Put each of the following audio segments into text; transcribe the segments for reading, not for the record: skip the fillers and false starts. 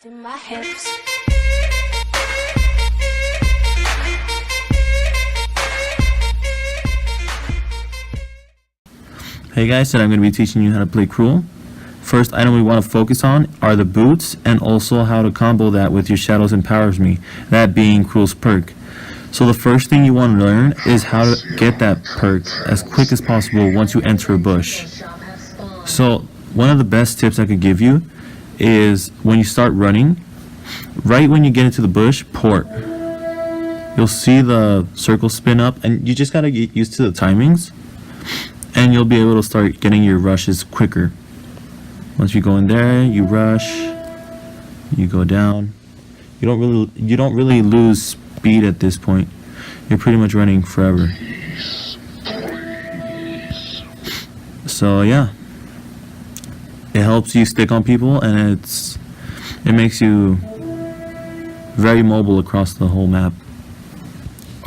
In my hips. Hey guys, today I'm going to be teaching you how to play Krul. First item we want to focus on are the boots and also how to combo that with your Shadows Empowers Me, that being Krul's perk. So the first thing you want to learn is how to get that perk as quick as possible once you enter a bush. So one of the best tips I could give you is when you start running, right when you get into the bush, port. You'll see the circle spin up and you just got to get used to the timings. And you'll be able to start getting your rushes quicker. Once you go in there, you rush, you go down. You don't really lose speed at this point. You're pretty much running forever. So yeah, it helps you stick on people, and it makes you very mobile across the whole map.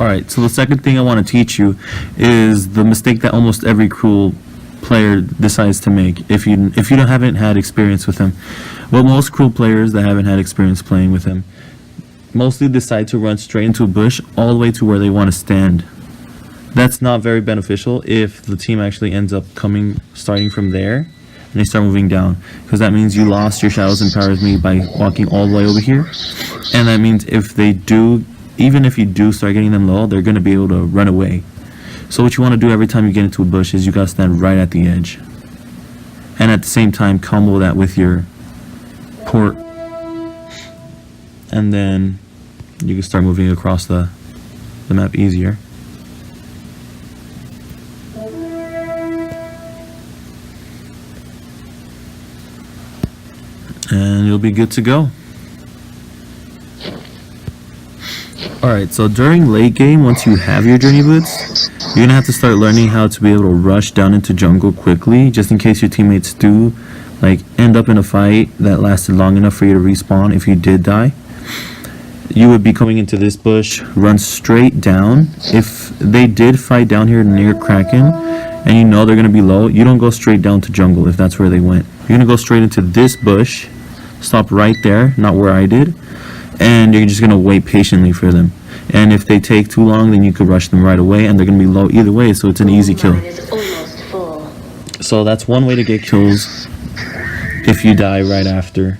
Alright, so the second thing I want to teach you is the mistake that almost every Krul player decides to make if you haven't had experience with him. Well, most Krul players that haven't had experience playing with him mostly decide to run straight into a bush all the way to where they want to stand. That's not very beneficial if the team actually ends up starting from there and they start moving down, because that means you lost your Shadows Empowers Me by walking all the way over here, and that means even if you do start getting them low, they're going to be able to run away. So what you want to do every time you get into a bush is you got to stand right at the edge. And at the same time, combo that with your port. And then you can start moving across the map easier. And you'll be good to go. Alright, so during late game, once you have your journey boots, you're going to have to start learning how to be able to rush down into jungle quickly, just in case your teammates do end up in a fight that lasted long enough for you to respawn. If you did die, you would be coming into this bush, run straight down. If they did fight down here near Kraken, and you know they're going to be low, you don't go straight down to jungle if that's where they went. You're going to go straight into this bush, stop right there, not where I did, and you're just going to wait patiently for them. And if they take too long, then you could rush them right away, and they're going to be low either way, so it's an easy kill. So that's one way to get kills. If you die right after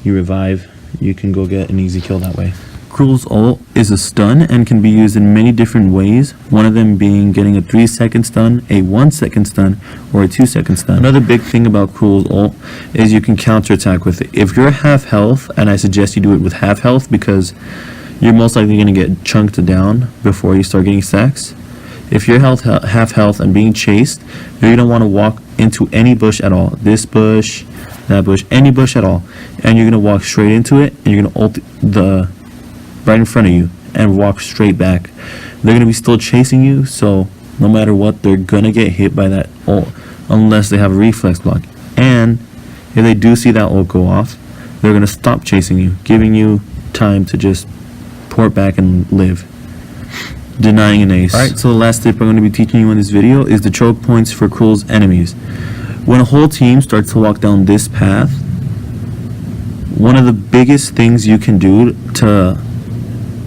you revive, you can go get an easy kill that way. Krul's ult is a stun and can be used in many different ways, one of them being getting a 3-second stun, a 1-second stun, or a 2-second stun. Another big thing about Krul's ult is you can counterattack with it. If you're half health, and I suggest you do it with half health because you're most likely going to get chunked down before you start getting stacks. If you're half health and being chased, you're going to want to walk into any bush at all. This bush, that bush, any bush at all. And you're going to walk straight into it, and you're going to ult right in front of you and walk straight back. They're going to be still chasing you, so no matter what, they're going to get hit by that ult unless they have a reflex block. And if they do see that ult go off, they're going to stop chasing you, giving you time to just port back and live, denying an ace. Alright, so the last tip I'm going to be teaching you in this video is the choke points for Krul's enemies. When a whole team starts to walk down this path, one of the biggest things you can do to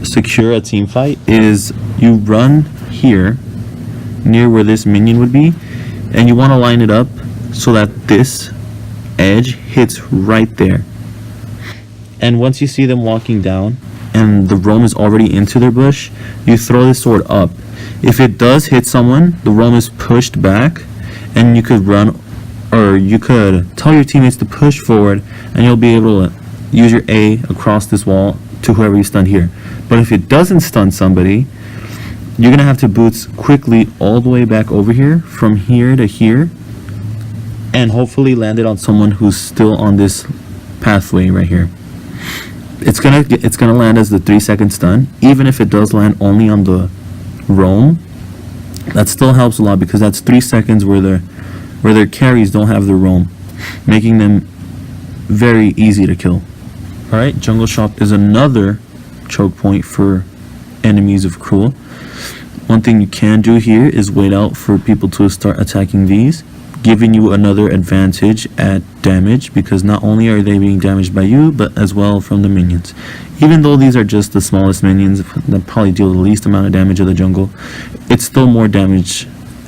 secure a team fight is you run here near where this minion would be, and you want to line it up so that this edge hits right there. And once you see them walking down and the roam is already into their bush, you throw the sword up. If it does hit someone, the roam is pushed back, and you could run, or you could tell your teammates to push forward, and you'll be able to use your A across this wall to whoever you stunned here. But if it doesn't stun somebody, you're gonna have to boots quickly all the way back over here, from here to here, and hopefully land it on someone who's still on this pathway right here. It's gonna land as the 3-second stun. Even if it does land only on the roam, that still helps a lot, because that's 3 seconds where their carries don't have the roam, making them very easy to kill. Alright, Jungle Shop is another choke point for enemies of Krul. One thing you can do here is wait out for people to start attacking these. giving you another advantage at damage, because not only are they being damaged by you, but as well from the minions. Even though these are just the smallest minions that probably deal the least amount of damage of the jungle, it's still more damage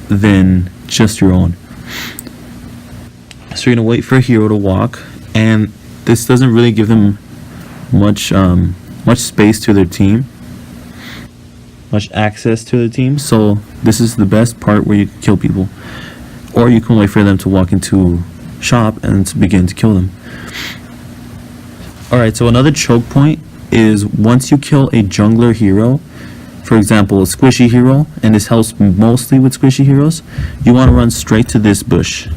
than just your own. So you're gonna wait for a hero to walk, and this doesn't really give them much space to their team, much access to the team. So this is the best part where you can kill people, or you can wait for them to walk into shop and to begin to kill them. Alright, so another choke point is once you kill a jungler hero, for example a squishy hero, and this helps mostly with squishy heroes, you want to run straight to this bush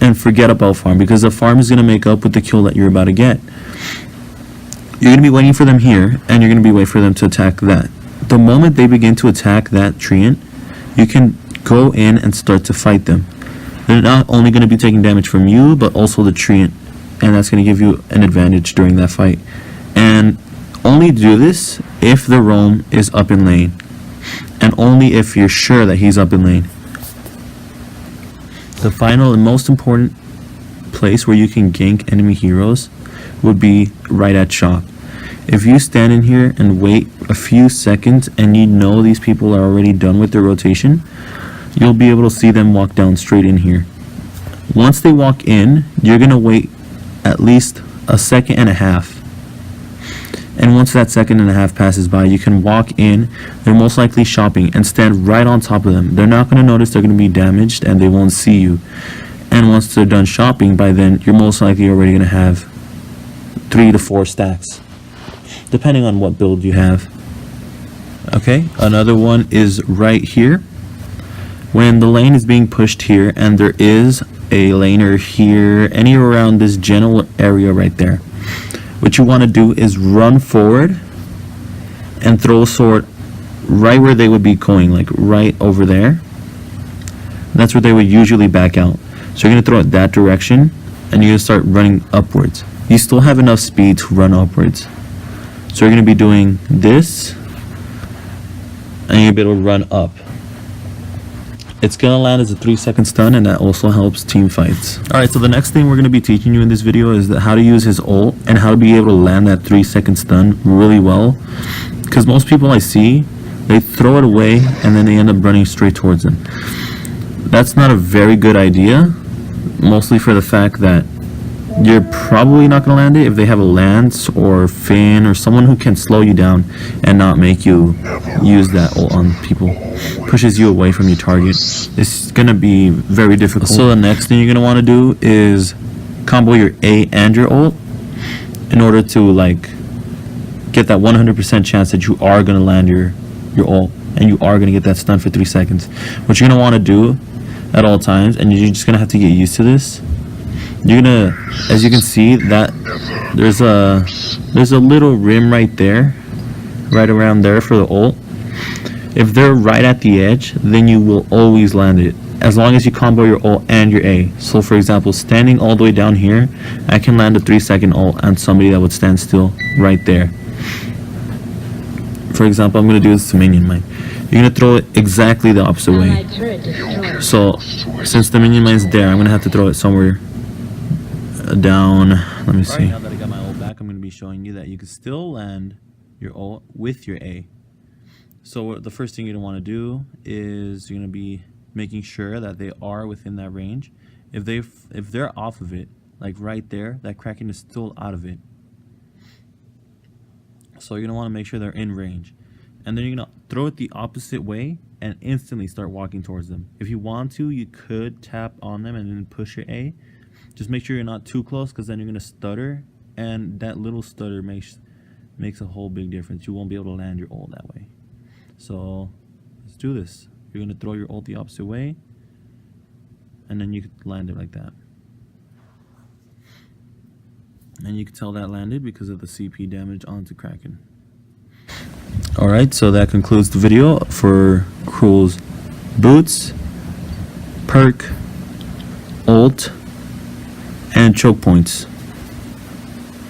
and forget about farm, because the farm is going to make up with the kill that you're about to get. You're going to be waiting for them here, and you're going to be waiting for them to attack that. The moment they begin to attack that treant, you can go in and start to fight them. They're not only going to be taking damage from you, but also the treant, and that's going to give you an advantage during that fight. And only do this if the roam is up in lane, and only if you're sure that he's up in lane. The final and most important place where you can gank enemy heroes would be right at shop. If you stand in here and wait a few seconds and you know these people are already done with their rotation, you'll be able to see them walk down straight in here. Once they walk in, you're going to wait at least a second and a half. And once that second and a half passes by, you can walk in. They're most likely shopping, and stand right on top of them. They're not going to notice they're going to be damaged, and they won't see you. And once they're done shopping, by then you're most likely already going to have 3 to 4 stacks, depending on what build you have. Okay, another one is right here. When the lane is being pushed here, and there is a laner here, anywhere around this general area right there, what you want to do is run forward and throw a sword right where they would be going, like right over there. That's where they would usually back out. So you're going to throw it that direction, and you're going to start running upwards. You still have enough speed to run upwards. So you're going to be doing this, and you'll be able to run up. It's going to land as a 3-second stun, and that also helps team fights. Alright, so the next thing we're going to be teaching you in this video is how to use his ult and how to be able to land that 3-second stun really well. Because most people I see, they throw it away and then they end up running straight towards him. That's not a very good idea, mostly for the fact that you're probably not going to land it if they have a lance or Finn or someone who can slow you down and not make you use that ult on people. Pushes you away from your target. It's going to be very difficult. So the next thing you're going to want to do is combo your A and your ult in order to like get that 100% chance that you are going to land your ult and you are going to get that stun for 3 seconds. What you're going to want to do at all times, and you're just going to have to get used to this, you're gonna, as you can see, that there's a little rim right there, right around there for the ult. If they're right at the edge, then you will always land it, as long as you combo your ult and your A. So for example, standing all the way down here, I can land a 3-second ult on somebody that would stand still right there. For example, I'm gonna do this to minion mine. You're gonna throw it exactly the opposite way. So since the minion mine's there, I'm gonna have to throw it somewhere down. Let me see. Now that I got my ult back, I'm going to be showing you that you can still land your ult with your A. So the first thing you're going to want to do is you're going to be making sure that they are within that range. If they're off of it, like right there, that Kraken is still out of it. So you're going to want to make sure they're in range. And then you're going to throw it the opposite way and instantly start walking towards them. If you want to, you could tap on them and then push your A. Just make sure you're not too close, because then you're going to stutter, and that little stutter makes a whole big difference. You won't be able to land your ult that way. So let's do this. You're going to throw your ult the opposite way, and then you can land it like that. And you can tell that landed because of the CP damage onto Kraken. Alright, so that concludes the video for Krul's boots, perk, ult, and choke points.